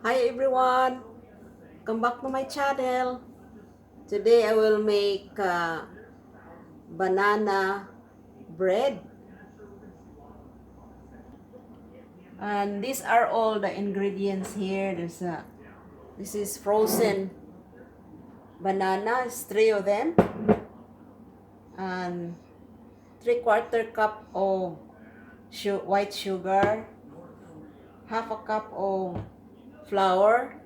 Hi everyone, come back to my channel. Today I will make banana bread, and these are all the ingredients here. This is frozen banana, it's 3 of them, and 3/4 cup of white sugar, half a cup of flour,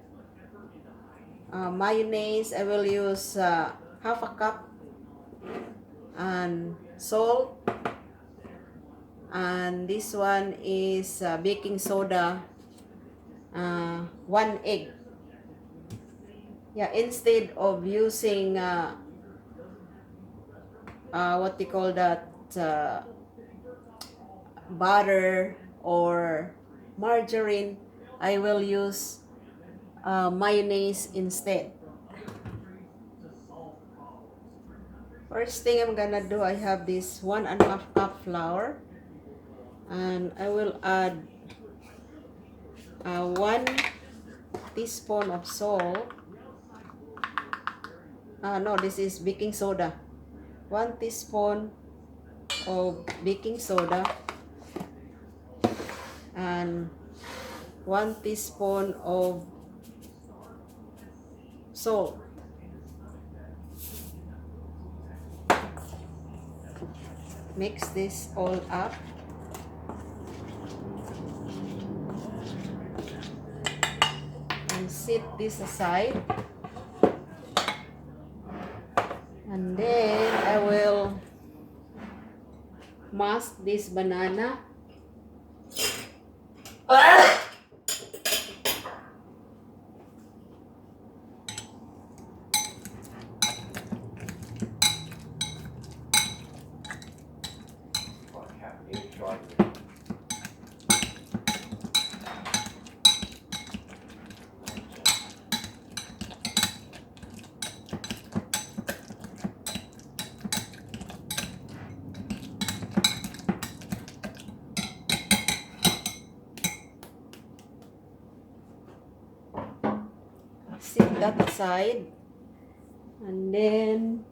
mayonnaise. I will use half a cup, and salt. And this one is baking soda, 1 egg. Yeah, instead of using what they call that, butter or margarine, I will use mayonnaise instead. First thing I'm gonna do, I have this 1.5 cup flour, and I will add 1 teaspoon of salt. No, this is baking soda. 1 teaspoon of baking soda and 1 teaspoon of salt. Mix this all up. And set this aside. And then I will mash this banana. Set that aside, and then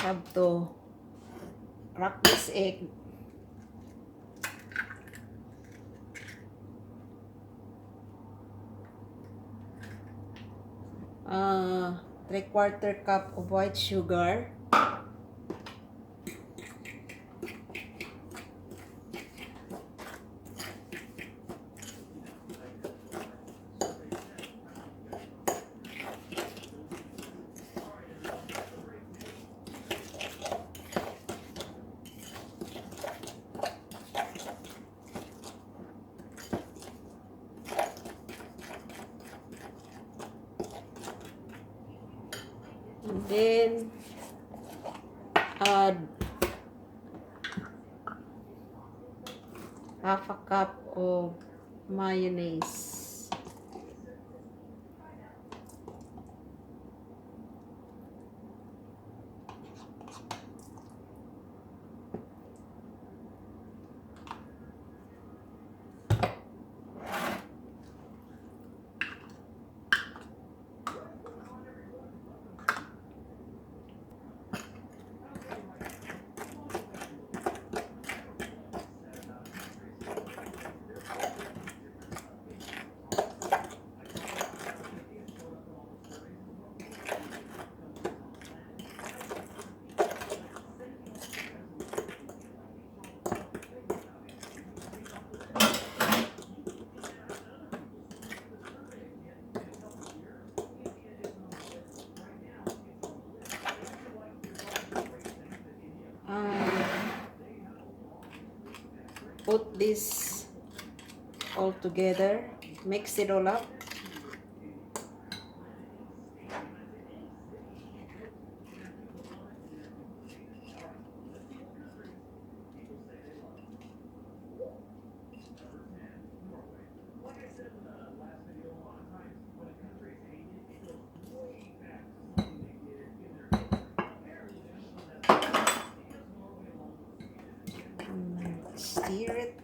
have to crack this egg. uh, 3/4 cup of white sugar, and then add half a cup of mayonnaise. Put this all together, mix it all up. Stir it.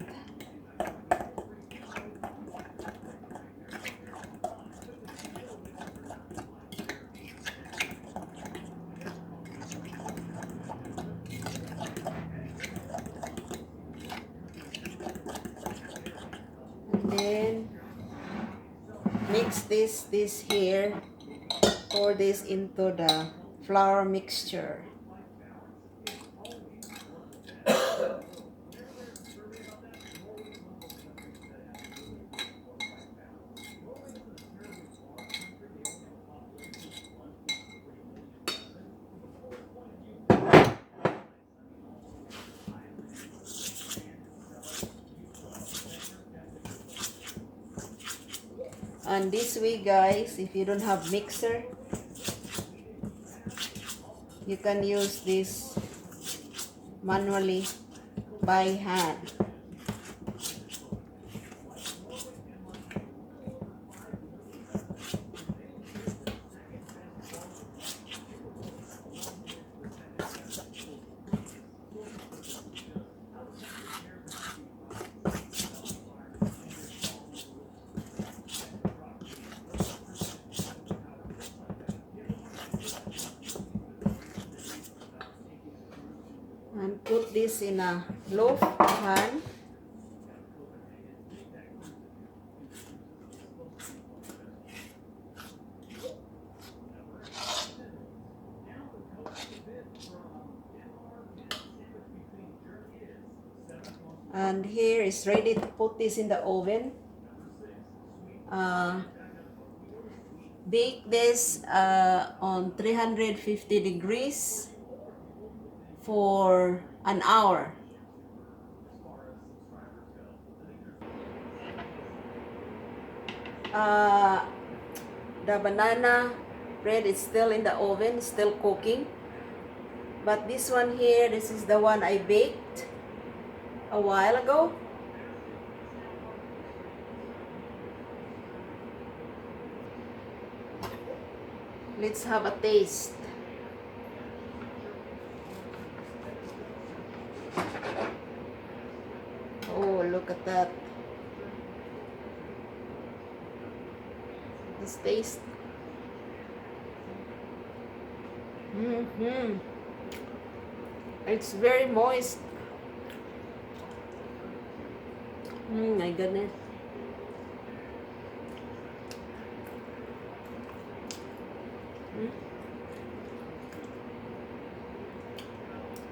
And then mix this here. Pour this into the flour mixture. And this way, guys, if you don't have mixer, you can use this manually by hand. And put this in a loaf pan. And here is ready to put this in the oven. Bake this on 350 degrees for an hour. The banana bread is still in the oven, still cooking. But this one here, this is the one I baked a while ago. Let's have a taste. Oh, look at that. This taste. It's very moist. My goodness.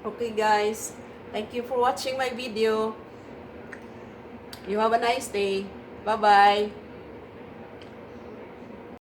Okay guys, thank you for watching my video. You have a nice day. Bye bye.